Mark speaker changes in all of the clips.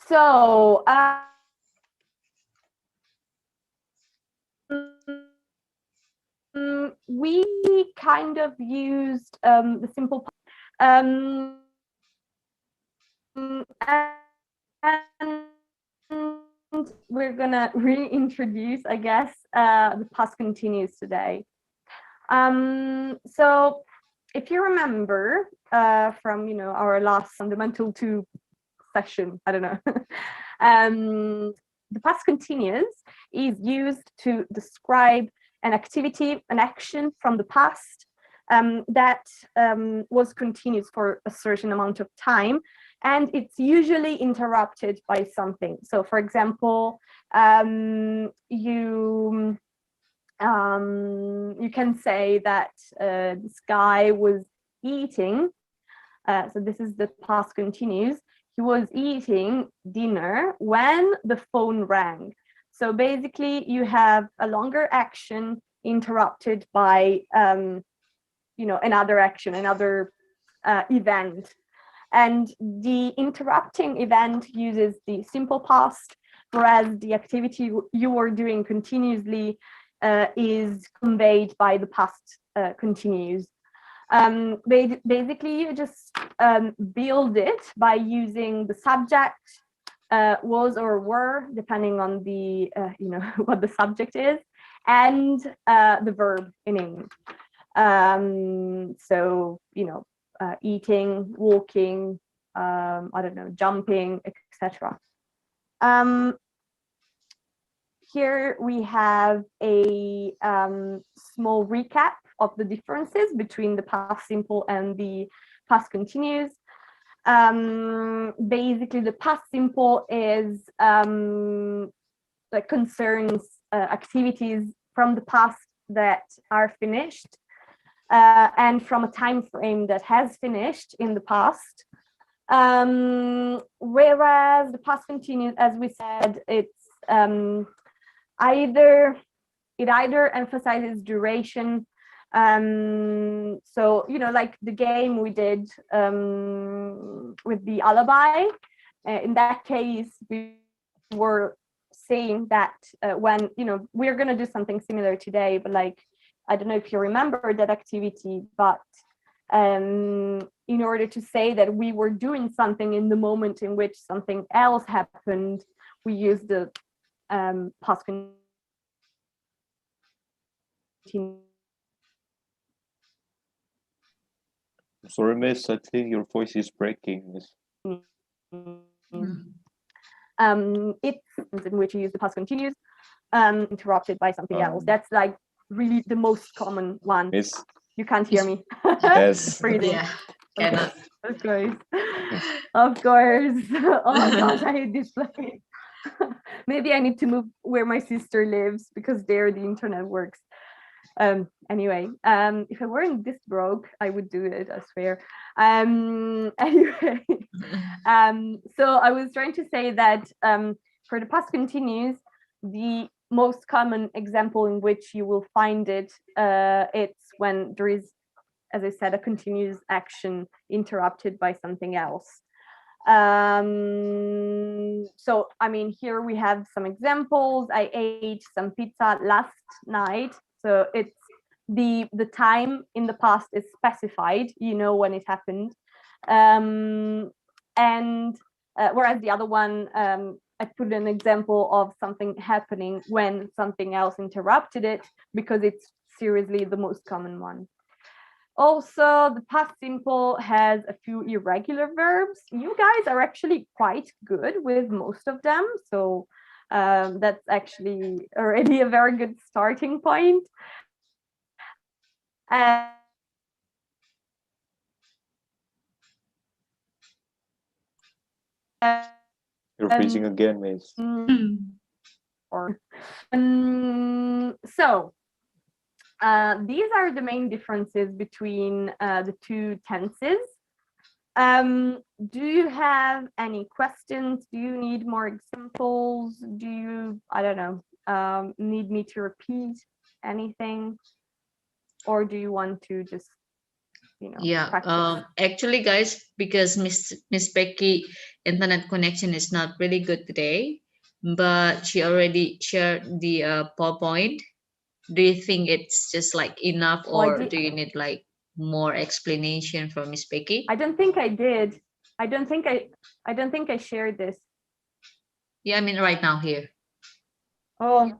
Speaker 1: So we kind of used the simple and we're gonna reintroduce, I guess, the past continuous today. So if you remember from our last fundamental 2 session, I don't know, the past continuous is used to describe an activity, an action from the past that was continuous for a certain amount of time, and it's usually interrupted by something. So, for example, you can say that this guy was eating. So this is the past continuous. He was eating dinner when the phone rang. So basically, you have a longer action interrupted by another action, another event. And the interrupting event uses the simple past, whereas the activity you were doing continuously is conveyed by the past continuous. Basically, you just build it by using the subject, was or were, depending on the what the subject is, and the verb in English. So eating, walking, I don't know, jumping, etc. Here we have a small recap of the differences between the past simple and the past continuous. Basically, the past simple is that concerns activities from the past that are finished and from a time frame that has finished in the past. Whereas the past continuous, as we said, it's either emphasizes duration. So like the game we did with the alibi. In that case, we were saying that when we're going to do something similar today, but like I don't know if you remember that activity, but in order to say that we were doing something in the moment in which something else happened, we use the past continuous.
Speaker 2: Sorry, Miss, I think your voice is breaking, Miss.
Speaker 1: It's in which you use the past continuous interrupted by something else. That's like really the most common one.
Speaker 2: Miss,
Speaker 1: you can't hear me.
Speaker 2: yes.
Speaker 3: Yeah, cannot.
Speaker 1: Of course. Of course. Oh gosh, I hate this place. Maybe I need to move where my sister lives because there the internet works. Anyway, if I weren't this broke, I would do it, I swear. Anyway, so I was trying to say that for the past continuous, the most common example in which you will find it, it's when there is, as I said, a continuous action interrupted by something else. So, I mean, here we have some examples. I ate some pizza last night. So it's the time in the past is specified, when it happened. And whereas the other one, I put an example of something happening when something else interrupted it, because it's seriously the most common one. Also, the past simple has a few irregular verbs. You guys are actually quite good with most of them, so that's actually already a very good starting point.
Speaker 2: You're freezing again, Miss.
Speaker 1: So these are the main differences between the two tenses. Do you have any questions? Do you need more examples? Do you, I don't know, need me to repeat anything? Or do you want to just
Speaker 3: Yeah,
Speaker 1: practice.
Speaker 3: actually, guys, because Miss Becky internet connection is not really good today, but she already shared the PowerPoint. Do you think it's just like enough, or do you need like more explanation from Miss Becky?
Speaker 1: I don't think I did. I don't think I shared this.
Speaker 3: Yeah, I mean right now here.
Speaker 1: Oh.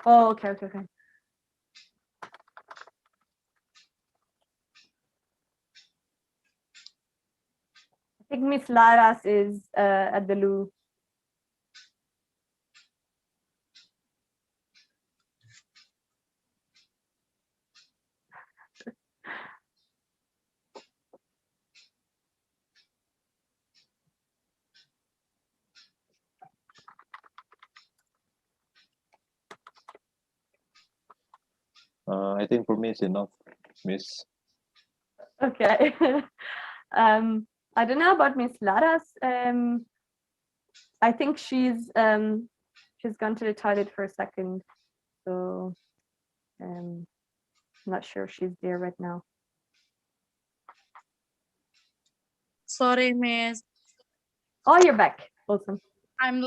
Speaker 1: Oh, okay. I think Miss Laras is at the loo.
Speaker 2: I think for me it's enough, Miss.
Speaker 1: Okay. I don't know about Miss Laras. I think she's gone to the toilet for a second, so I'm not sure if she's there right now.
Speaker 4: Sorry, Miss.
Speaker 1: Oh, you're back. Awesome.
Speaker 4: I'm.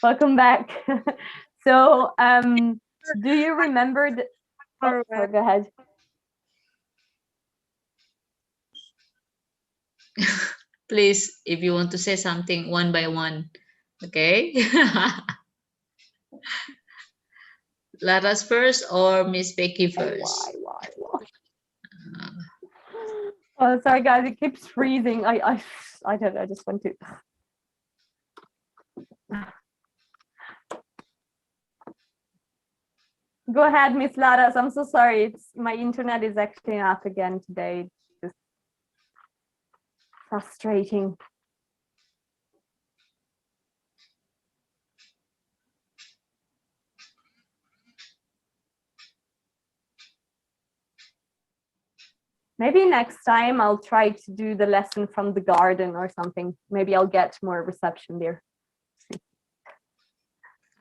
Speaker 1: Welcome back. So, do you remember the? Oh, sorry, go ahead.
Speaker 3: Please, if you want to say something one by one, okay? Let us first or Miss Becky first?
Speaker 1: Why? Oh, sorry, guys. It keeps freezing. I don't know. I just want to. Go ahead, Miss Laras. I'm so sorry. It's my internet is acting up again today. Just frustrating. Maybe next time I'll try to do the lesson from the garden or something. Maybe I'll get more reception there.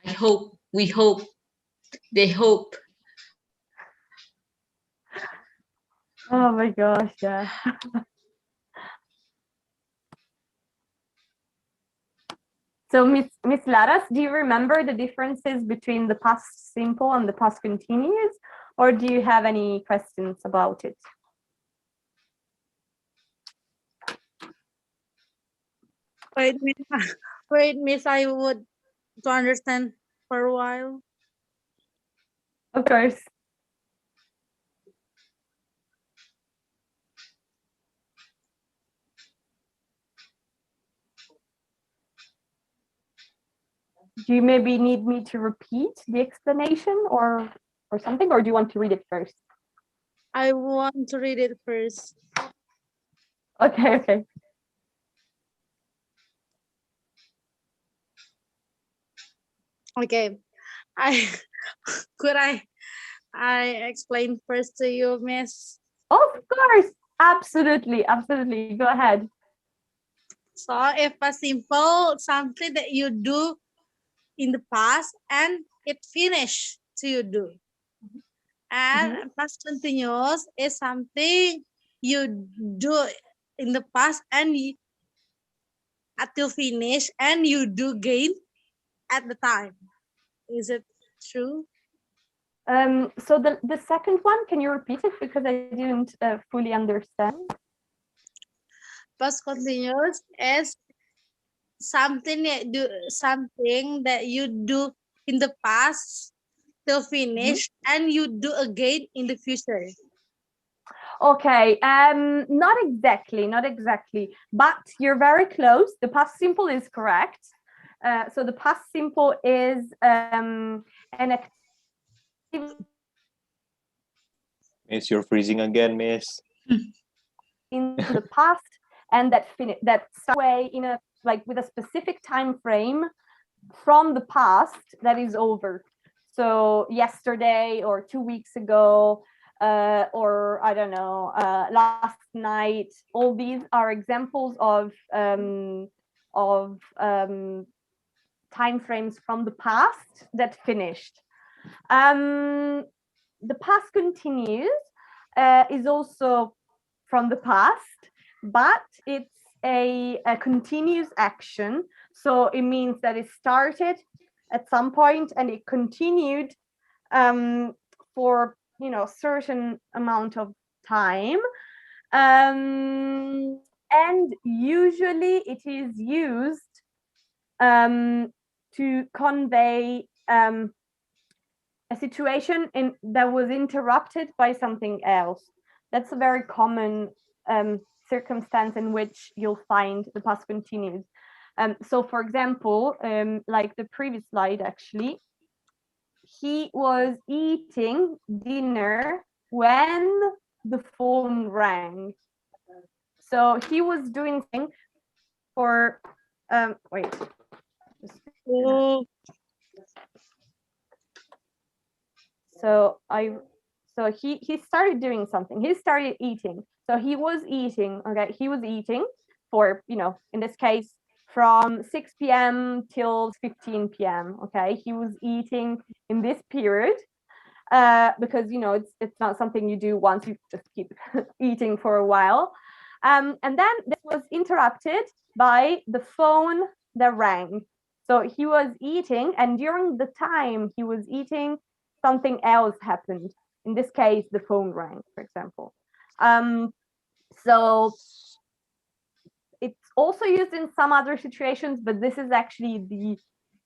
Speaker 3: I hope, we hope, they hope.
Speaker 1: Oh my gosh, yeah. So Miss Laras, do you remember the differences between the past simple and the past continuous, or do you have any questions about it?
Speaker 4: Wait, Miss, I would to understand for a while.
Speaker 1: Of course. Do you maybe need me to repeat the explanation or something, or do you want to read it first?
Speaker 4: I want to read it first.
Speaker 1: Okay.
Speaker 4: Okay. Could I explain first to you, Miss?
Speaker 1: Of course, absolutely. Go ahead.
Speaker 4: So if a simple something that you do in the past and it finished to you do. And past continuous is something you do in the past and until finish and you do gain at the time. Is it true?
Speaker 1: So the second one, can you repeat it because I didn't fully understand?
Speaker 4: Past continuous is something that you do in the past till finish and you do again in the future.
Speaker 1: Okay, not exactly, but you're very close. The past simple is correct. So the past simple is an activity.
Speaker 2: Miss, you're freezing again, Miss.
Speaker 1: In the past, and that starts away in a with a specific time frame from the past that is over. So yesterday or 2 weeks ago, or I don't know, last night. All these are examples of time frames from the past that finished. The past continuous is also from the past, but it's a continuous action. So it means that it started at some point and it continued for certain amount of time. And usually it is used to convey a situation that was interrupted by something else. That's a very common circumstance in which you'll find the past continuous. So for example, like the previous slide, actually, he was eating dinner when the phone rang. So he was doing something for wait.
Speaker 4: Oh,
Speaker 1: So he started doing something. He started eating. So he was eating. Okay, he was eating for in this case from 6 p.m. till 15 p.m. Okay, he was eating in this period because it's not something you do once. You just keep eating for a while, and then this was interrupted by the phone that rang. So he was eating, and during the time he was eating, something else happened. In this case, the phone rang, for example. So it's also used in some other situations, but this is actually the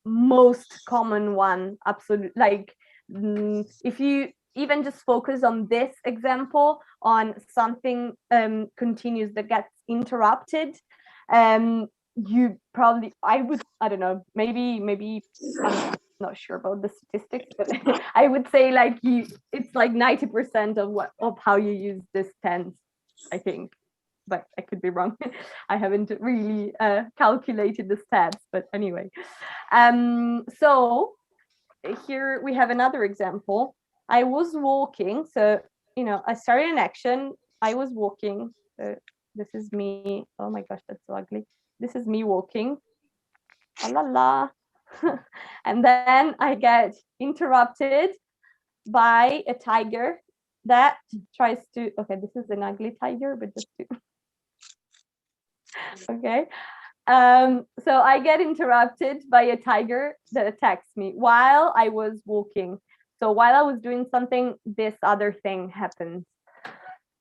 Speaker 1: most common one. Absolutely. Like if you even just focus on this example, on something continuous that gets interrupted, you probably, I don't know, maybe I'm not sure about the statistics, but I would say like it's like 90% of how you use this tense, I think, but I could be wrong. I haven't really calculated the stats, but anyway. So here we have another example. I was walking, so I started an action. I was walking. This is me. Oh my gosh, that's so ugly. This is me walking. Ah, la la. And then I get interrupted by a tiger that tries to. Okay, this is an ugly tiger, but just to. Okay. So I get interrupted by a tiger that attacks me while I was walking. So while I was doing something, this other thing happened.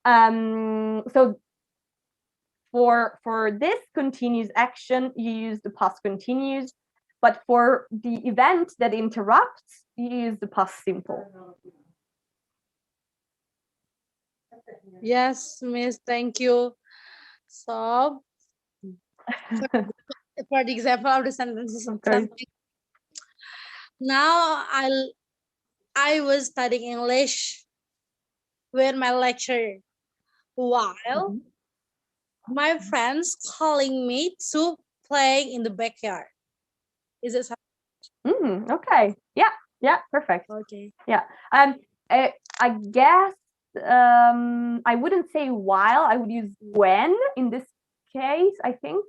Speaker 1: So for this continuous action, you use the past continuous, but for the event that interrupts, you use the past simple.
Speaker 4: yes, Miss. Thank you. So, for the example of the sentences,
Speaker 1: Okay.
Speaker 4: now I was studying English with my lecturer while my friends calling me to play in the backyard. Is it
Speaker 1: Okay. Yeah, perfect.
Speaker 4: okay?
Speaker 1: Yeah. I guess I wouldn't say while, I would use when in this case. I think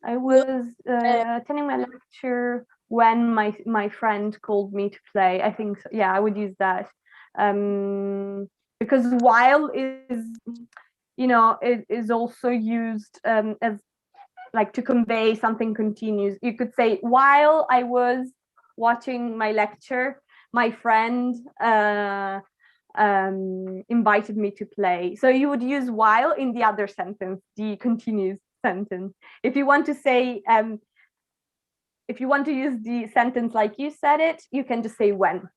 Speaker 1: I was attending my lecture when my friend called me to play. I think so. Yeah, I would use that. Because while is it is also used as like to convey something continuous. You could say while I was watching my lecture, my friend invited me to play. So you would use while in the other sentence, the continuous sentence. If you want to say, if you want to use the sentence like you said it, you can just say when,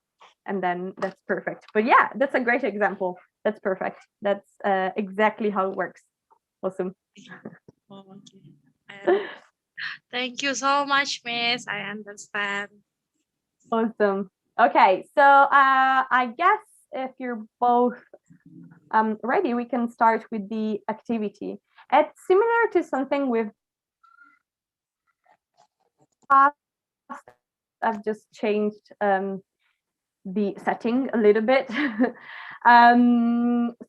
Speaker 1: and then that's perfect. But yeah, that's a great example. That's perfect. That's exactly how it works. Awesome.
Speaker 4: Okay. Thank you so much, Miss. I understand.
Speaker 1: Awesome. Okay, so I guess if you're both ready, we can start with the activity. It's similar to something we've passed. I've just changed the setting a little bit.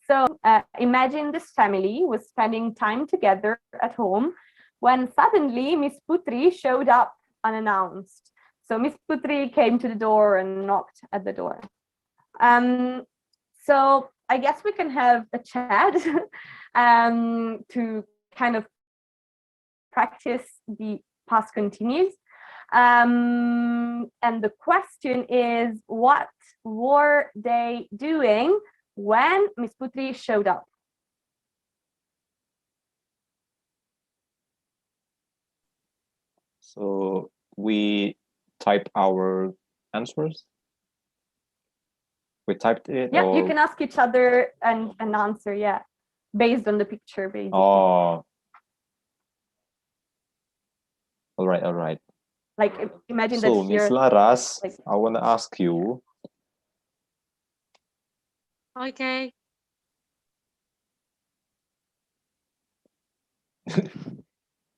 Speaker 1: So imagine this family was spending time together at home when suddenly Miss Putri showed up unannounced. So Miss Putri came to the door and knocked at the door. So I guess we can have a chat to kind of practice the past continuous. And the question is, what were they doing when Miss Putri showed up?
Speaker 2: So we type our answers. We typed it.
Speaker 1: Yeah,
Speaker 2: or...
Speaker 1: you can ask each other and answer. Yeah, based on the picture, basically.
Speaker 2: Oh. All right, all right.
Speaker 1: Like imagine
Speaker 2: so,
Speaker 1: that
Speaker 2: Miss
Speaker 1: here.
Speaker 2: Laras,
Speaker 1: Like,
Speaker 2: I want to ask you.
Speaker 4: Okay.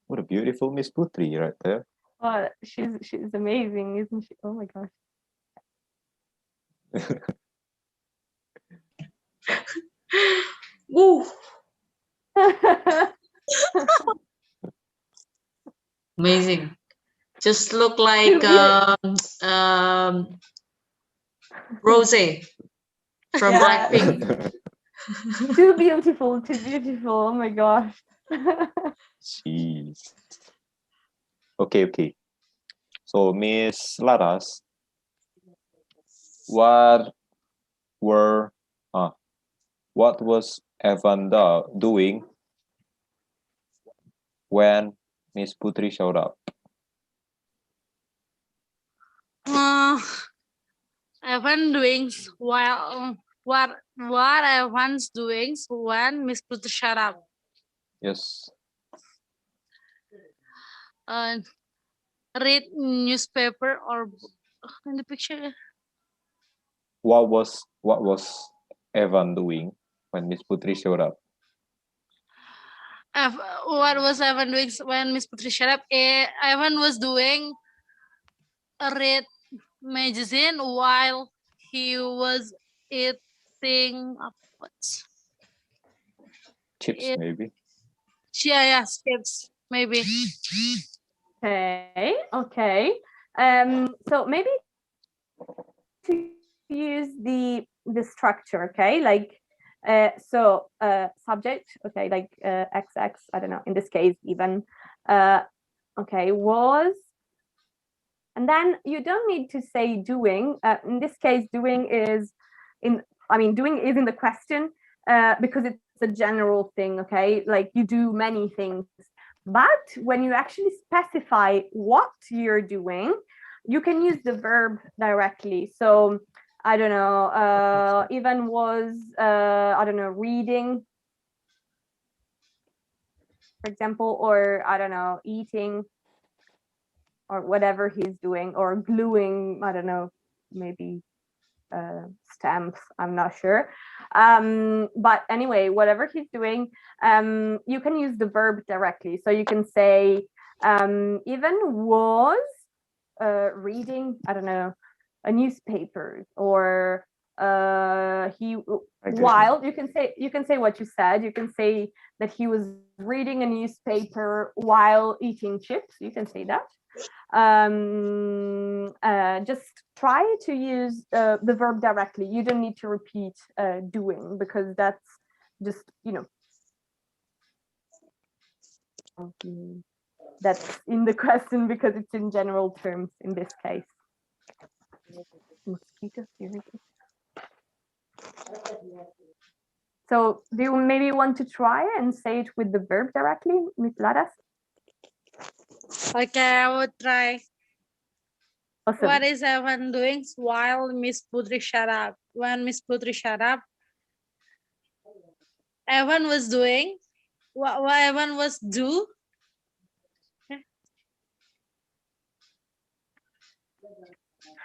Speaker 2: What a beautiful Miss Putri right there.
Speaker 1: oh, she's amazing, isn't she? Oh my gosh.
Speaker 3: Woo. Amazing. Just look like Rose from
Speaker 1: Yeah.
Speaker 3: Blackpink.
Speaker 1: Too beautiful, too beautiful. Oh my gosh.
Speaker 2: Jeez. Okay. So, Miss Laras, what was Evanda doing when Miss Putri showed up?
Speaker 4: Evan doing while what Evan's doing when Miss Putri shut up.
Speaker 2: Yes.
Speaker 4: Read newspaper or in the picture.
Speaker 2: What was Evan doing when Miss Putri showed up?
Speaker 4: What was Evan doing when Miss Putri shut up? Evan was doing a read magazine while he was eating what?
Speaker 2: Chips, maybe.
Speaker 4: Yeah, chips, maybe.
Speaker 1: Okay. So maybe to use the structure, okay? Like subject, okay, like XX, I don't know, in this case even okay, was, and then you don't need to say doing. In this case, doing is in the question because it's a general thing, okay? Like you do many things. But when you actually specify what you're doing, you can use the verb directly. So I don't know, Ivan was, I don't know, reading, for example, or I don't know, eating, or whatever he's doing, or gluing, I don't know, maybe stamps, I'm not sure. But anyway, whatever he's doing, you can use the verb directly. So you can say, Ivan was reading, I don't know, a newspaper, or while you can say what you said. You can say that he was reading a newspaper while eating chips. You can say that. Just try to use the verb directly. You don't need to repeat doing, because that's just, that's in the question, because it's in general terms in this case. Mosquitoes, so do you maybe want to try and say it with the verb directly, Ms. Laras?
Speaker 4: Okay, I would try.
Speaker 1: Awesome.
Speaker 4: What is Evan doing while Miss Putri shut up? When Miss Putri shut up, Evan was doing what Evan was do.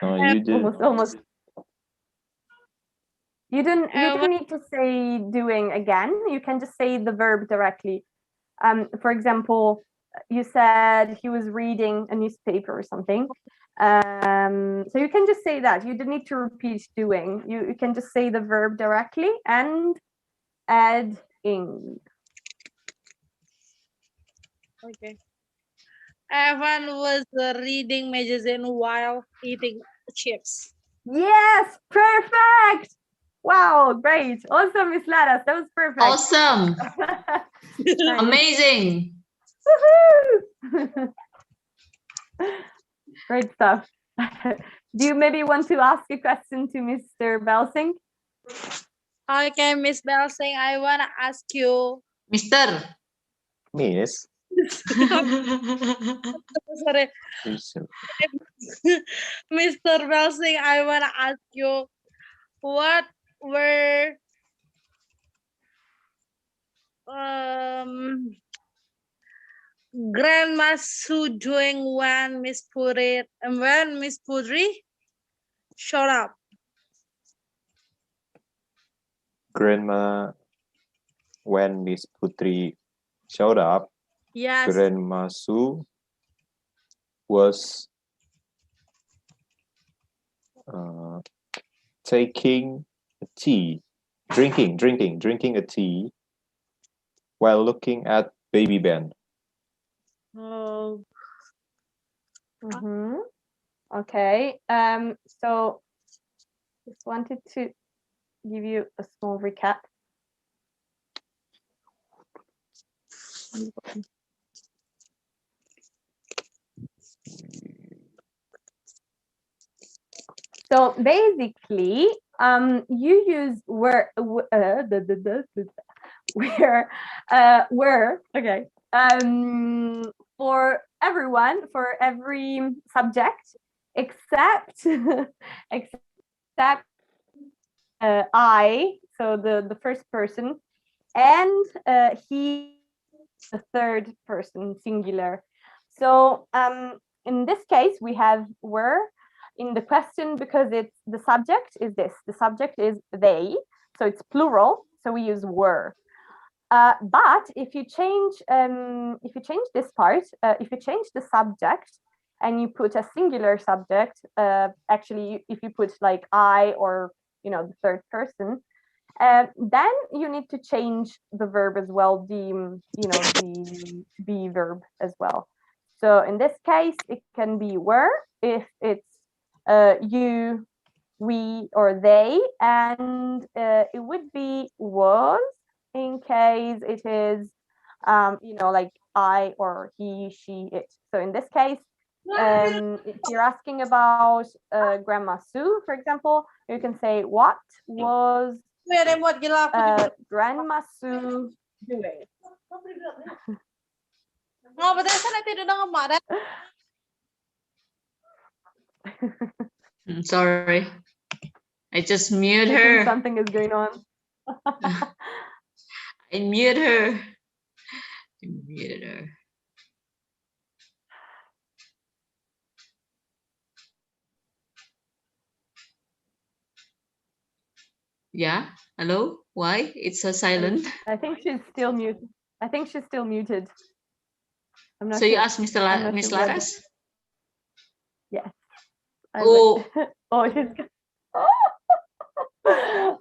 Speaker 2: You did.
Speaker 1: Almost. You don't need to say doing again. You can just say the verb directly. For example, you said he was reading a newspaper or something. So you can just say that. You don't need to repeat doing. You can just say the verb directly and add ing.
Speaker 4: Okay. Evan was reading magazine while eating chips.
Speaker 1: Yes, perfect. Wow, great. Awesome, Miss Laras. That was perfect.
Speaker 3: Awesome.
Speaker 1: Nice.
Speaker 3: Amazing.
Speaker 1: Woohoo! Great stuff. Do you maybe want to ask a question to Mr. Belsing?
Speaker 4: Okay, Miss Belsing, I wanna ask you.
Speaker 3: Mister.
Speaker 2: Miss.
Speaker 4: Sorry,
Speaker 2: Miss.
Speaker 4: Mr. Belsing, I wanna ask you, what were Grandma Sue doing when Miss Putri showed up?
Speaker 2: Grandma, when Miss Putri showed up,
Speaker 4: Yes.
Speaker 2: Grandma Sue was taking a tea, drinking a tea while looking at Baby Ben.
Speaker 4: Oh.
Speaker 1: Mm-hmm. Okay. So just wanted to give you a small recap. So basically, you use where okay, for everyone, for every subject except except I, so the first person, and he, the third person singular. So in this case we have were in the question because it's the subject is this, the subject is they, so it's plural, so we use were. But if you change this part, if you change the subject and you put a singular subject, actually if you put like I or the third person, then you need to change the verb as well, the to be verb as well. So in this case, it can be were if it's you, we, or they, and it would be was in case it is like I or he, she, it. So in this case, if you're asking about Grandma Sue, for example, you can say what was Grandma Sue doing?
Speaker 3: Sorry. I just mute
Speaker 1: I think
Speaker 3: her.
Speaker 1: something is going on.
Speaker 3: I mute her. I muted her. Yeah. Hello? Why? It's so silent.
Speaker 1: I think she's still muted. I think she's still muted. I'm not
Speaker 3: So
Speaker 1: sure.
Speaker 3: you asked Miss
Speaker 1: Sure
Speaker 3: Laras?
Speaker 1: yes.
Speaker 3: Oh.
Speaker 1: Oh, she's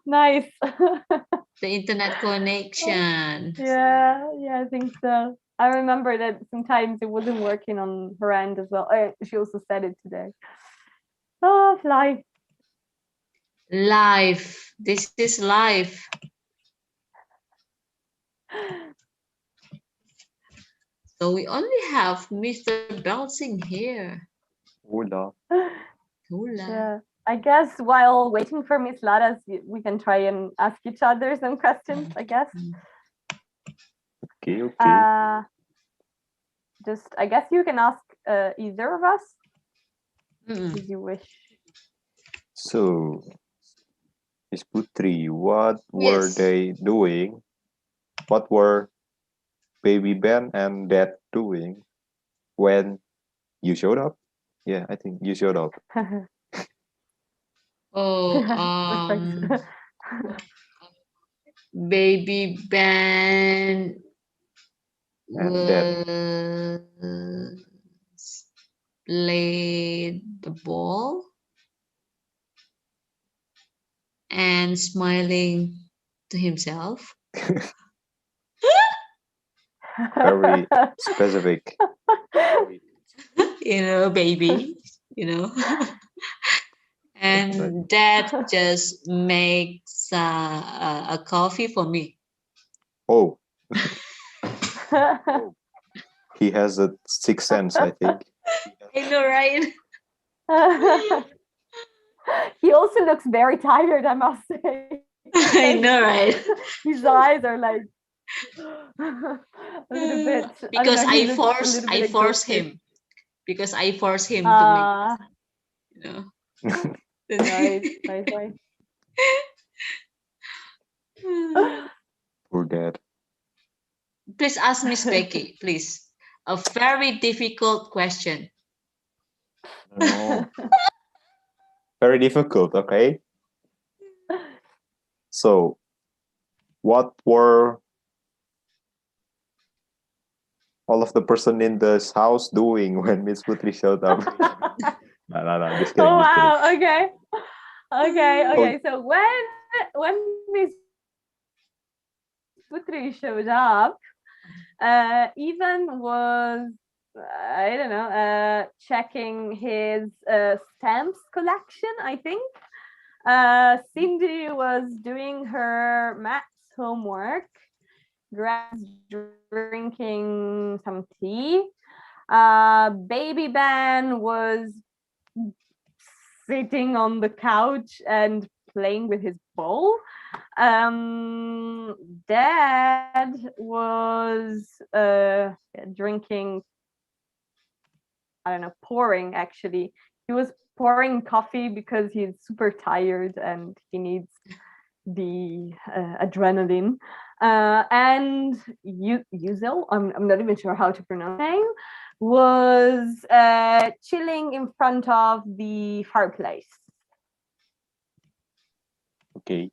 Speaker 1: nice.
Speaker 3: The internet connection.
Speaker 1: Yeah, I think so. I remember that sometimes it wasn't working on her end as well. She also said it today. Oh, life.
Speaker 3: Live. This is live. So we only have Mr. Belsing here.
Speaker 2: Hola.
Speaker 3: Hola.
Speaker 1: Yeah. I guess while waiting for Miss Laras, we can try and ask each other some questions, I guess.
Speaker 2: Okay.
Speaker 1: Just, I guess you can ask either of us if you wish.
Speaker 2: So, Miss Putri, what were they doing? What were Baby Ben and Dad doing when you showed up? Yeah, I think you showed up.
Speaker 3: Baby Ben
Speaker 2: And Dad.
Speaker 3: Played the ball and smiling to himself.
Speaker 2: Very specific.
Speaker 3: baby, and dad just makes a coffee for me.
Speaker 2: Oh, he has a sixth sense, I think.
Speaker 3: I know, right?
Speaker 1: He also looks very tired, I must say.
Speaker 3: I know, right?
Speaker 1: His eyes are like a little bit.
Speaker 3: Because
Speaker 1: I don't know, he
Speaker 3: I
Speaker 1: looks a
Speaker 3: force
Speaker 1: little
Speaker 3: I
Speaker 1: bit
Speaker 3: force
Speaker 1: exhausted.
Speaker 3: him. Because I force him to make,
Speaker 1: Right.
Speaker 2: Poor dad.
Speaker 3: Please ask Miss Becky, please. A very difficult question.
Speaker 2: No. Very difficult, okay? So, what were all of the person in this house doing when Miss Putri showed up? No, just kidding,
Speaker 1: Oh
Speaker 2: just kidding.
Speaker 1: wow! Okay.
Speaker 2: Oh.
Speaker 1: So when Miss Putri showed up, Ivan was I don't know checking his stamps collection. I think Cindy was doing her maths homework. Greg's drinking some tea. Baby Ben was sitting on the couch and playing with his ball. Dad was drinking, I don't know, pouring actually. He was pouring coffee because he's super tired and he needs the adrenaline. And Yuzel, I'm not even sure how to pronounce his name, was chilling in front of the fireplace.
Speaker 2: Okay.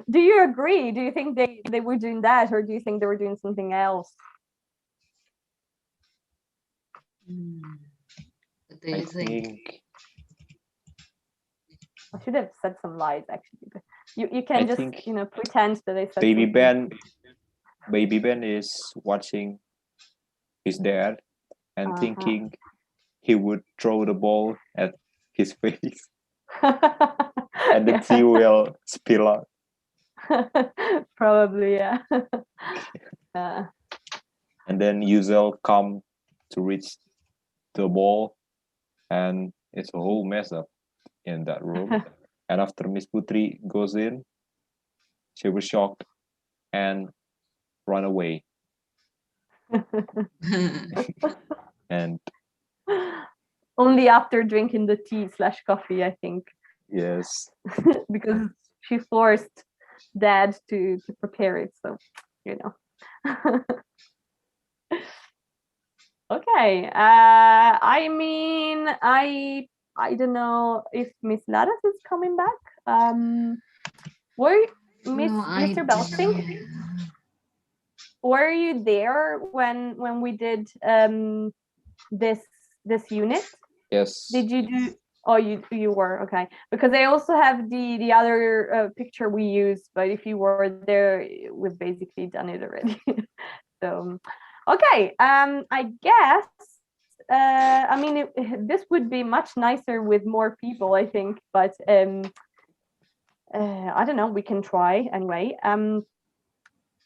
Speaker 1: Do you agree? Do you think they were doing that, or do you think they were doing something else?
Speaker 3: What do you think?
Speaker 1: I should have said some lies actually. But you can just
Speaker 2: think
Speaker 1: pretend that I said
Speaker 2: Baby
Speaker 1: something.
Speaker 2: Baby Ben is watching his dad and thinking he would throw the ball at his face and the tea will spill out.
Speaker 1: Probably, yeah.
Speaker 2: And then Yuzel come to reach the ball and it's a whole mess up in that room. And after Miss Putri goes in, she was shocked and run away. And
Speaker 1: only after drinking the tea/coffee, I think.
Speaker 2: yes.
Speaker 1: Because she forced dad to prepare it, so Okay. I mean, I don't know if Miss Laras is coming back. Were Mr. Belsink? Were you there when we did this unit?
Speaker 2: Yes.
Speaker 1: Did you do? Oh, you were, okay. Because I also have the other picture we used, but if you were there, we've basically done it already. So, okay. I guess. I mean, this would be much nicer with more people, I think. But I don't know. We can try anyway. Do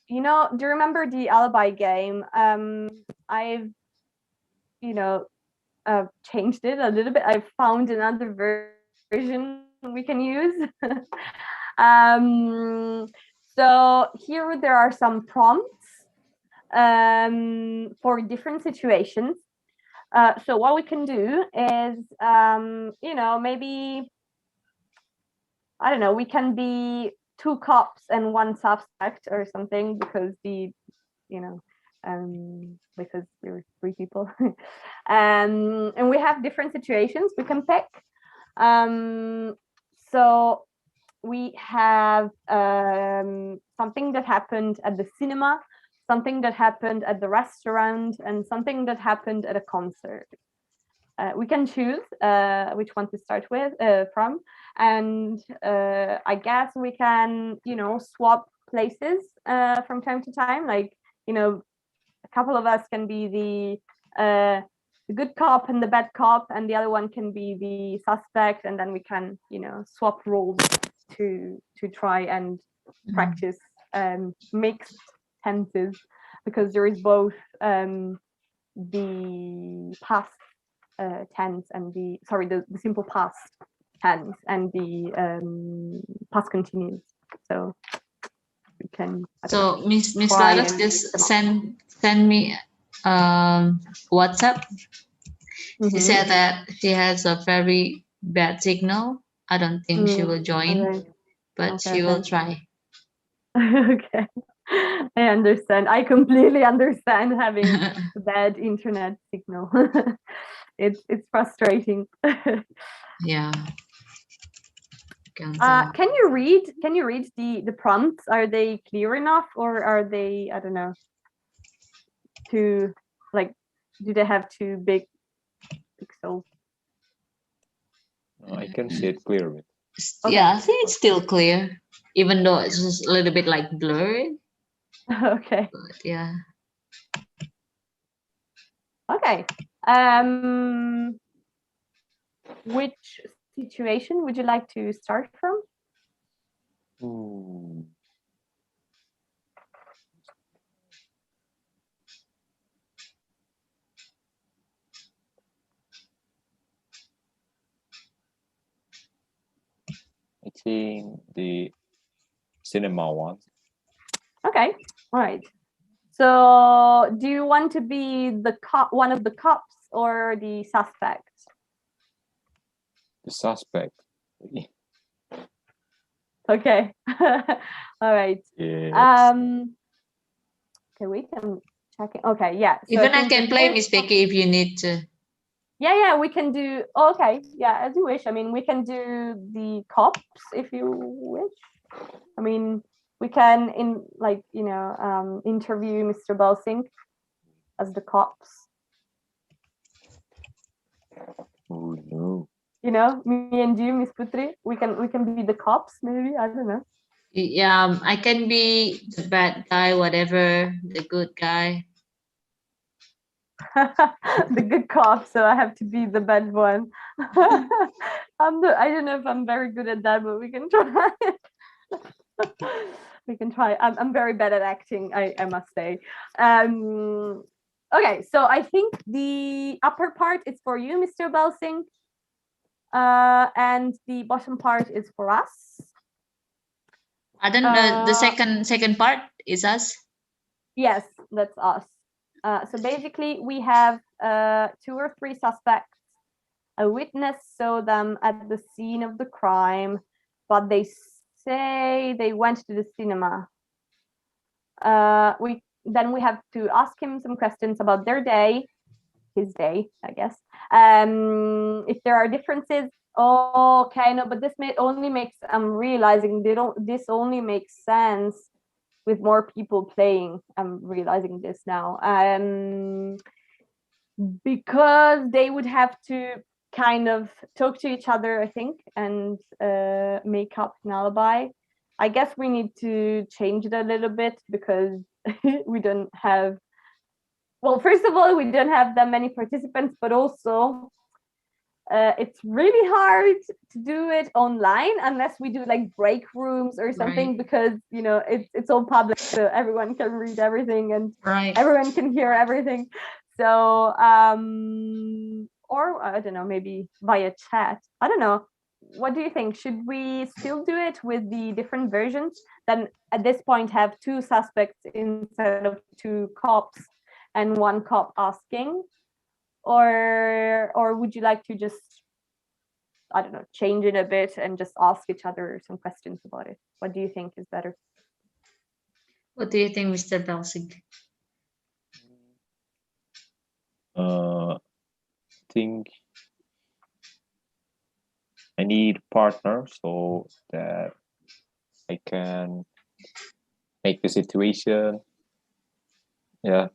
Speaker 1: you remember the alibi game? I've changed it a little bit. I found another version we can use. So here there are some prompts for different situations. So what we can do is, maybe, I don't know, we can be 2 cops and 1 suspect or something because because we're 3 people. And we have different situations we can pick. So we have something that happened at the cinema, something that happened at the restaurant, and something that happened at a concert. We can choose which one to start with from, and I guess we can swap places from time to time, like a couple of us can be the good cop and the bad cop, and the other one can be the suspect, and then we can, you know, swap roles to try and practice mixed tenses, because there is both the past tense and the simple past tense and the past continuous. So we can.
Speaker 3: So Miss
Speaker 1: try
Speaker 3: Laras
Speaker 1: and
Speaker 3: just
Speaker 1: mix them
Speaker 3: send me WhatsApp.
Speaker 1: up.
Speaker 3: She said that she has a very bad signal. I don't think she will join,
Speaker 1: Okay.
Speaker 3: but she will try.
Speaker 1: Okay. I understand. I completely understand having bad internet signal. It's frustrating.
Speaker 3: Yeah.
Speaker 1: Can you read the prompts? Are they clear enough, or are they, I don't know, too, like, do they have too big pixels?
Speaker 2: I can see it clearly.
Speaker 3: Yeah, I think it's still clear, even though it's just a little bit like blurry.
Speaker 1: Okay.
Speaker 3: But yeah.
Speaker 1: Okay. Which situation would you like to start from?
Speaker 2: I think the cinema one.
Speaker 1: Okay. All right. So, do you want to be the cop, one of the cops, or the suspect?
Speaker 2: The suspect.
Speaker 1: Okay. All right.
Speaker 2: Yes.
Speaker 1: Okay, wait, I'm checking. Okay, yeah. So
Speaker 3: Even I
Speaker 1: think
Speaker 3: can
Speaker 1: the
Speaker 3: play
Speaker 1: first
Speaker 3: Miss Becky if you need to.
Speaker 1: Yeah, we can do. Oh, okay, yeah, as you wish. I mean, we can do the cops if you wish. I mean, we can interview Mr. Belsing as the cops.
Speaker 2: Oh no.
Speaker 1: You know, me and you, Miss Putri, we can be the cops. Maybe, I don't know.
Speaker 3: Yeah, I can be the bad guy, whatever, the good guy.
Speaker 1: The good cop, so I have to be the bad one. I don't know if I'm very good at that, but we can try. We can try. I'm very bad at acting, I must say. Okay, so I think the upper part is for you, Mr. Belsing, and the bottom part is for us.
Speaker 3: I don't know. The second part is us.
Speaker 1: Yes, that's us. So basically, we have 2 or 3 suspects. A witness saw them at the scene of the crime, but they say they went to the cinema. We have to ask him some questions about their day, his day, I guess. If there are differences. Okay, no, but this only makes. I'm realizing this only makes sense with more people playing. I'm realizing this now. Because they would have to kind of talk to each other, I think, and make up an alibi. I guess we need to change it a little bit, because we don't have. Well, first of all, we don't have that many participants, but also it's really hard to do it online unless we do like break rooms or something,
Speaker 3: Right.
Speaker 1: because it's all public, so everyone can read everything and everyone can hear everything. So or I don't know, maybe via chat. I don't know. What do you think? Should we still do it with the different versions? Then at this point have 2 suspects instead of 2 cops and 1 cop asking? Or would you like to just, I don't know, change it a bit and just ask each other some questions about it? What do you think is better?
Speaker 3: What do you think, Mr. Belsing?
Speaker 2: I think I need partner so that I can make the situation. Yeah.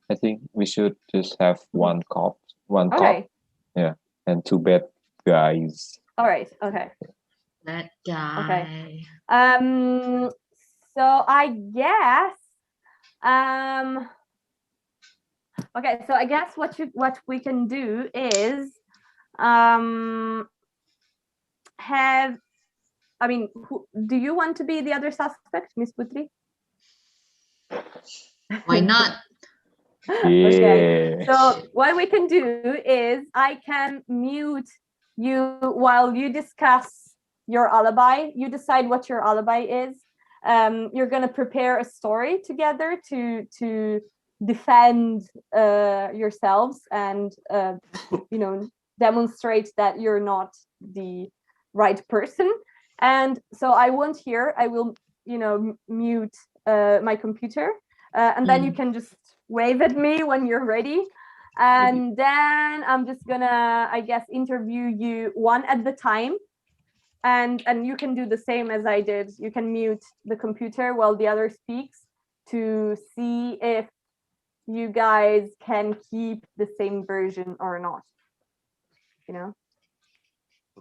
Speaker 2: I think we should just have one cop, yeah, and 2 bad guys.
Speaker 1: All right. Okay.
Speaker 3: That guy.
Speaker 1: Okay. So I guess Okay, so I guess what we can do is have, I mean, do you want to be the other suspect, Miss Putri?
Speaker 3: Why not?
Speaker 1: Okay,
Speaker 2: Yeah.
Speaker 1: so what we can do is I can mute you while you discuss your alibi. You decide what your alibi is. You're gonna prepare a story together to defend yourselves and you know, demonstrate that you're not the right person. And so I won't hear. I will, you know, mute my computer, and then you can just wave at me when you're ready. And then I'm just gonna, I guess, interview you one at the time. And you can do the same as I did. You can mute the computer while the other speaks to see if you guys can keep the same version or not. You know?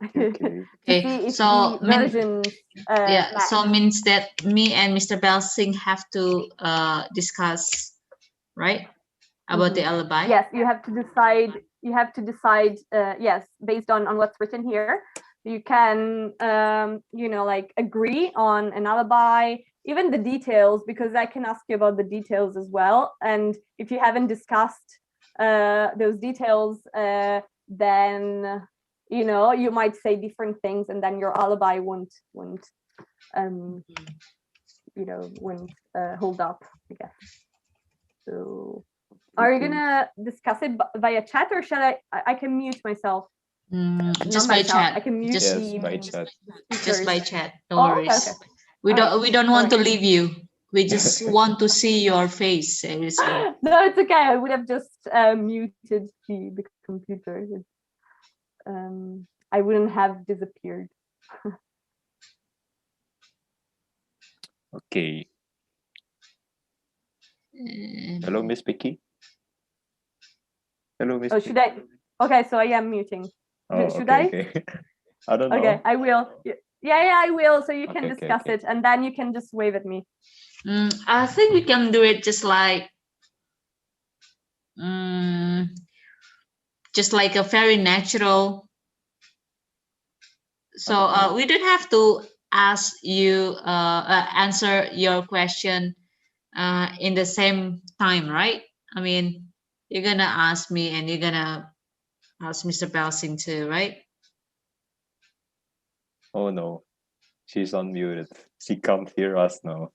Speaker 2: Okay.
Speaker 1: To
Speaker 3: Okay,
Speaker 1: see if
Speaker 3: so
Speaker 1: the versions
Speaker 3: yeah,
Speaker 1: match.
Speaker 3: so means that me and Mr. Belsing have to discuss, right, about the alibi.
Speaker 1: Yes, you have to decide. You have to decide. Yes, based on what's written here, you can you know, like, agree on an alibi, even the details, because I can ask you about the details as well. And if you haven't discussed those details, then you know, you might say different things, and then your alibi won't you know, won't hold up, I guess. So are you gonna discuss it via chat, or shall I can mute myself?
Speaker 3: Just
Speaker 1: Not
Speaker 3: by
Speaker 1: myself. I
Speaker 3: chat.
Speaker 1: can mute
Speaker 2: Yes,
Speaker 1: the
Speaker 2: by chat.
Speaker 3: Just by
Speaker 1: speakers.
Speaker 3: chat. No
Speaker 1: Oh,
Speaker 3: worries.
Speaker 1: okay.
Speaker 3: We
Speaker 1: All
Speaker 3: don't
Speaker 1: right.
Speaker 3: we don't want to
Speaker 1: All right.
Speaker 3: leave you. We just want to see your face. Seriously.
Speaker 1: No, it's okay. I would have just muted the computer. I wouldn't have disappeared.
Speaker 2: Okay. Hello, Miss Becky. Hello, Miss.
Speaker 1: Oh, should I? Okay, so I am muting.
Speaker 2: Oh,
Speaker 1: Should
Speaker 2: okay,
Speaker 1: I?
Speaker 2: okay. I don't
Speaker 1: Okay,
Speaker 2: know.
Speaker 1: I will. Yeah, I will. So you can
Speaker 2: Okay,
Speaker 1: discuss
Speaker 2: okay.
Speaker 1: it, and then you can just wave at me.
Speaker 3: I think we can do it just like a very natural. So we don't have to ask you answer your question in the same time, right? I mean, you're gonna ask me and you're gonna ask Mr. Belsing too, right?
Speaker 2: Oh no, she's unmuted. She can't hear us now.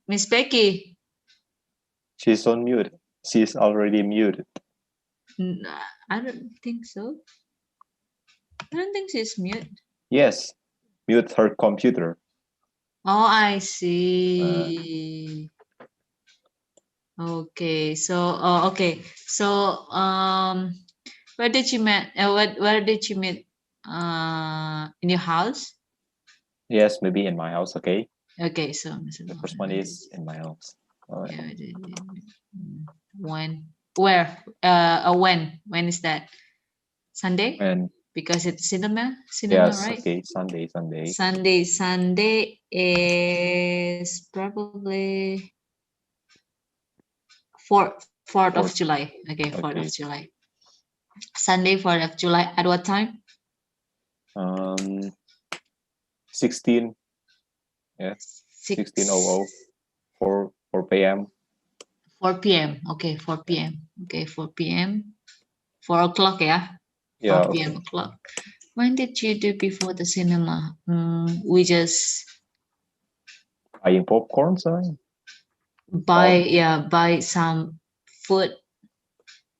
Speaker 3: Miss Becky.
Speaker 2: She's on mute. She's already muted.
Speaker 3: I don't think so. I don't think she's mute.
Speaker 2: Yes, mute her computer.
Speaker 3: Oh, I see. Okay, so where did you meet? Where did you meet? In your house?
Speaker 2: Yes, maybe in my house. Okay.
Speaker 3: Okay, so
Speaker 2: The first one is in my house.
Speaker 3: yeah, when? Where? When is that? Sunday?
Speaker 2: And
Speaker 3: Because it's cinema,
Speaker 2: yes,
Speaker 3: right?
Speaker 2: okay, Sunday.
Speaker 3: Sunday is probably 4th of July. Okay, 4th of July. Sunday, 4th of July. At what time?
Speaker 2: 16. Yeah, 16:00. 4 p.m.
Speaker 3: 4 p.m. Okay, 4 p.m. Okay, 4 p.m. 4 o'clock, yeah?
Speaker 2: Yeah.
Speaker 3: 4 p.m. o'clock. When did you do before the cinema? We just
Speaker 2: Buying popcorn, sorry.
Speaker 3: buy some food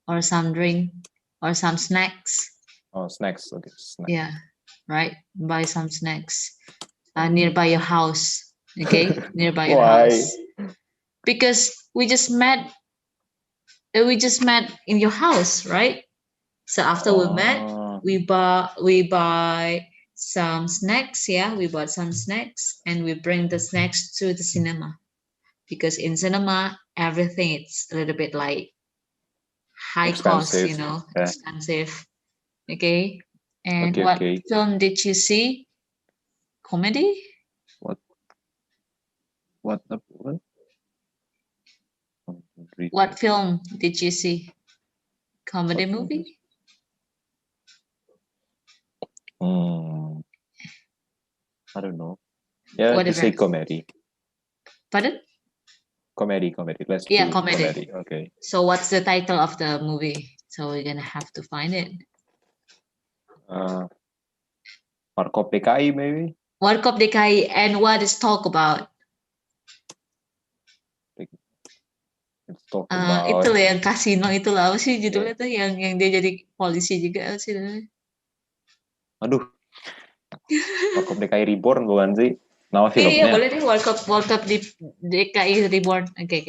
Speaker 3: or some drink or some snacks.
Speaker 2: Oh, snacks. Okay, snacks.
Speaker 3: Yeah, right. Buy some snacks nearby your house. Okay, nearby your house. Because we just met in your house, right? So after we met, we buy some snacks. Yeah, we bought some snacks and we bring the snacks to the cinema, because in cinema everything it's a little bit like high cost, expensive. Okay. And what film did you see? Comedy?
Speaker 2: What? What?
Speaker 3: What film did you see? Comedy
Speaker 2: What
Speaker 3: movie?
Speaker 2: I don't know. Yeah, just say
Speaker 3: Whatever.
Speaker 2: comedy.
Speaker 3: Pardon?
Speaker 2: Comedy. Let's
Speaker 3: Yeah,
Speaker 2: do
Speaker 3: comedy.
Speaker 2: Okay.
Speaker 3: So what's the title of the movie? So we're gonna have to find it.
Speaker 2: Ppkbi maybe.
Speaker 3: Warkop DKI, and what is talk about?
Speaker 2: Let's talk
Speaker 3: Itu
Speaker 2: about.
Speaker 3: lah yang kasino itu lah, apa sih judulnya tuh yang dia jadi polisi juga sih.
Speaker 2: Aduh. Warkop DKI Reborn bukan sih? Nama
Speaker 3: Iya
Speaker 2: filmnya.
Speaker 3: boleh deh, World Cup di DKI Reborn. Oke.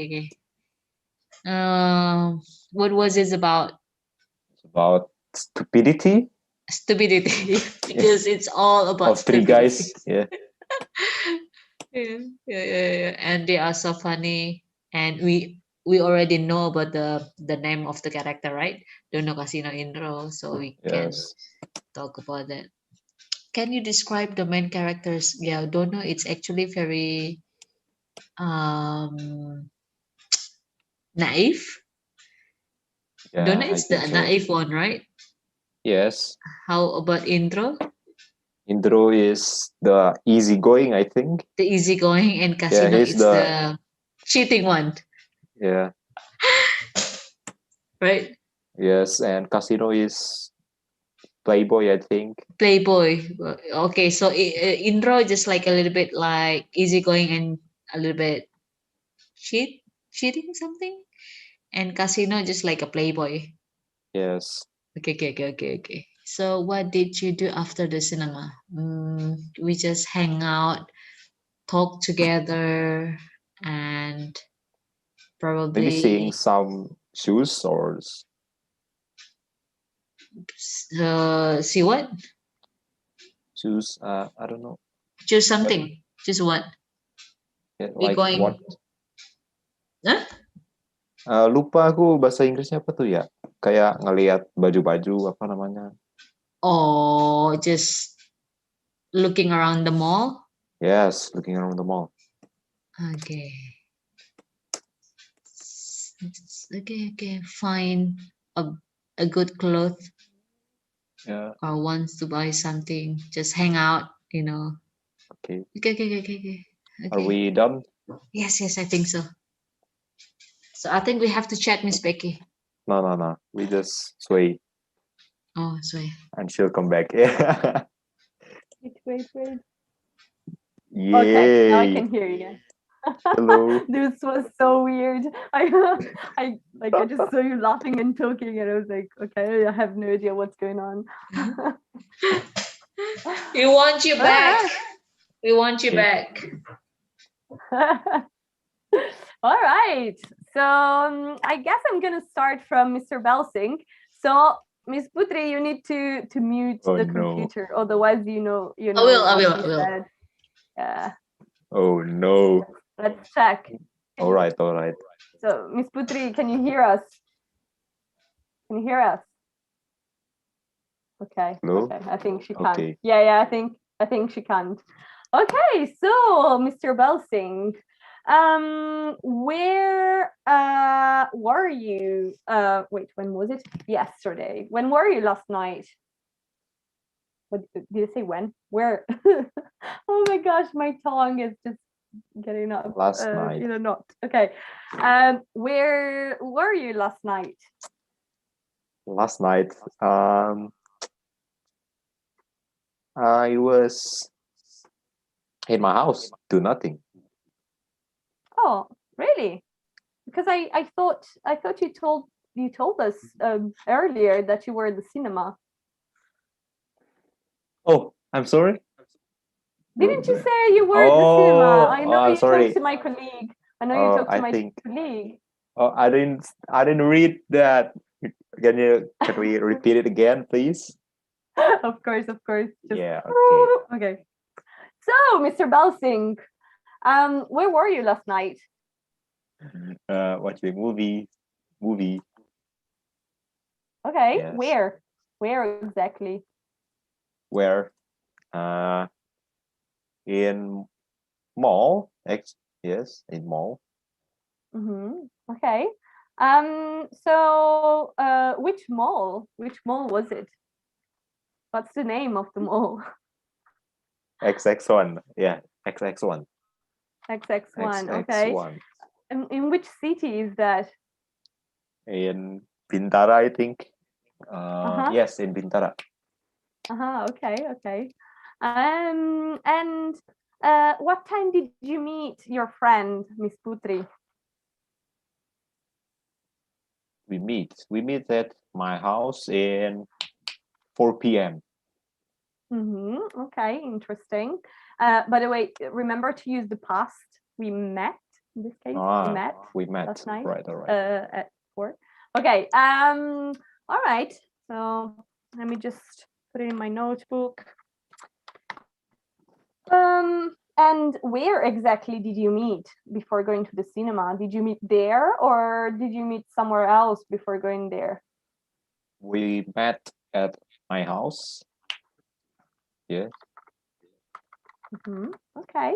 Speaker 3: What was it about?
Speaker 2: It's about stupidity.
Speaker 3: Stupidity, because it's all about
Speaker 2: Of three
Speaker 3: stupidity.
Speaker 2: guys. Yeah.
Speaker 3: Yeah. And they are so funny, and we already know about the name of the character, right? Dono Casino Intro, so we can
Speaker 2: Yes.
Speaker 3: talk about that. Can you describe the main characters? Yeah, Dono, it's actually very naive.
Speaker 2: Yeah,
Speaker 3: Dono
Speaker 2: I
Speaker 3: is the
Speaker 2: think so.
Speaker 3: naive one, right?
Speaker 2: Yes.
Speaker 3: How about Intro?
Speaker 2: Indro is the easygoing, I think.
Speaker 3: The easygoing, and Casino
Speaker 2: he's
Speaker 3: is the cheating one,
Speaker 2: Yeah.
Speaker 3: right?
Speaker 2: Yes, and Casino is playboy, I think.
Speaker 3: Playboy. Okay, so Indro just like a little bit like easygoing and a little bit cheating something, and Casino just like a playboy.
Speaker 2: Yes.
Speaker 3: Okay. So what did you do after the cinema? We just hang out, talk together, and probably
Speaker 2: Maybe seeing some shoes or
Speaker 3: see what?
Speaker 2: shoes. I don't know.
Speaker 3: Choose something. Choose what?
Speaker 2: Yeah,
Speaker 3: We
Speaker 2: like
Speaker 3: going?
Speaker 2: what?
Speaker 3: Huh?
Speaker 2: Lupa aku bahasa Inggrisnya apa tuh ya? Kayak ngelihat baju-baju apa namanya?
Speaker 3: Or just looking around the mall?
Speaker 2: Yes, looking around the mall.
Speaker 3: Okay. Okay. Find a good cloth.
Speaker 2: Yeah.
Speaker 3: Or wants to buy something. Just hang out,
Speaker 2: Okay.
Speaker 3: Okay.
Speaker 2: Are we done?
Speaker 3: Yes, I think so. So I think we have to chat Miss Becky.
Speaker 2: No. We just sway
Speaker 3: Oh, sorry.
Speaker 2: and she'll come back. Yeah.
Speaker 1: Wait.
Speaker 2: Yay.
Speaker 1: Okay, now I can hear you.
Speaker 2: Hello.
Speaker 1: This was so weird. I just saw you laughing and talking, and I was like, okay, I have no idea what's going on.
Speaker 3: We want you back. We want you
Speaker 2: Okay.
Speaker 3: back.
Speaker 1: All right. So I guess I'm gonna start from Mr. Belsing. So Miss Putri, you need to mute the computer, otherwise you know.
Speaker 3: I will.
Speaker 1: Said. Yeah.
Speaker 2: Oh no.
Speaker 1: Let's check.
Speaker 2: All right.
Speaker 1: So Miss Putri, can you hear us? Okay.
Speaker 2: Hello?
Speaker 1: Okay. I think she can.
Speaker 2: Okay.
Speaker 1: Yeah. I think she can't. Okay. So Mr. Belsing, where were you? Wait, when was it? Yesterday. When were you last night? What did I say? When? Where? Oh my gosh, my tongue is just getting up.
Speaker 2: Last night.
Speaker 1: Not okay. Where were you last night?
Speaker 2: Last night, I was in my house, do nothing.
Speaker 1: Oh, really? Because I thought you told us earlier that you were in the cinema.
Speaker 2: Oh, I'm sorry.
Speaker 1: Didn't you say you were at the cinema? I know you
Speaker 2: sorry.
Speaker 1: talked to my colleague. Colleague.
Speaker 2: Oh, I didn't read that. Can we repeat it again, please?
Speaker 1: Of course. Just,
Speaker 2: yeah. Okay.
Speaker 1: Okay. So, Mr. Belsing, where were you last night?
Speaker 2: Watching movie.
Speaker 1: Okay.
Speaker 2: Yes.
Speaker 1: Where exactly?
Speaker 2: Where? in mall. Yes, in mall.
Speaker 1: Okay. So, which mall? Which mall was it? What's the name of the mall?
Speaker 2: XX1. Yeah, XX1.
Speaker 1: XX1. Okay.
Speaker 2: XX1.
Speaker 1: In which city is that?
Speaker 2: In Bintara, I think. Yes, in Bintara.
Speaker 1: Okay. Okay. And what time did you meet your friend, Miss Putri?
Speaker 2: We meet at my house in 4 p.m.
Speaker 1: Okay, interesting. By the way, remember to use the past. We met in this case.
Speaker 2: We met
Speaker 1: last night.
Speaker 2: Right, all right.
Speaker 1: At 4. Okay. All right. So let me just put it in my notebook. And where exactly did you meet before going to the cinema? Did you meet there, or did you meet somewhere else before going there?
Speaker 2: We met at my house. Yeah.
Speaker 1: Okay.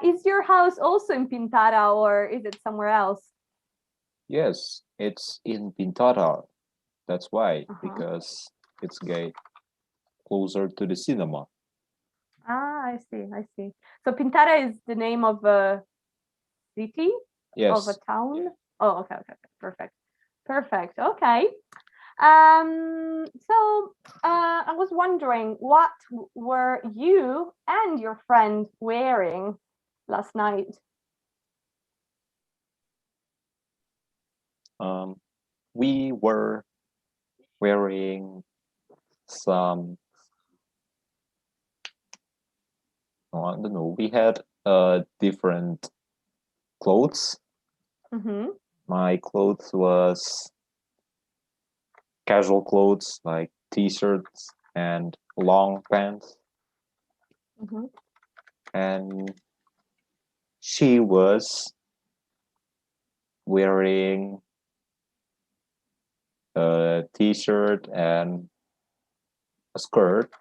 Speaker 1: Is your house also in Pintara, or is it somewhere else?
Speaker 2: Yes, it's in Bintara. That's why, because it's closer to the cinema.
Speaker 1: I see. I see. So Pintara is the name of a city?
Speaker 2: Yes.
Speaker 1: Of a town? Oh, okay. Perfect. Okay. So I was wondering, what were you and your friend wearing last night?
Speaker 2: We were wearing some, I don't know, we had different clothes. My clothes was casual clothes like t-shirts and long pants. And she was wearing a t-shirt and a skirt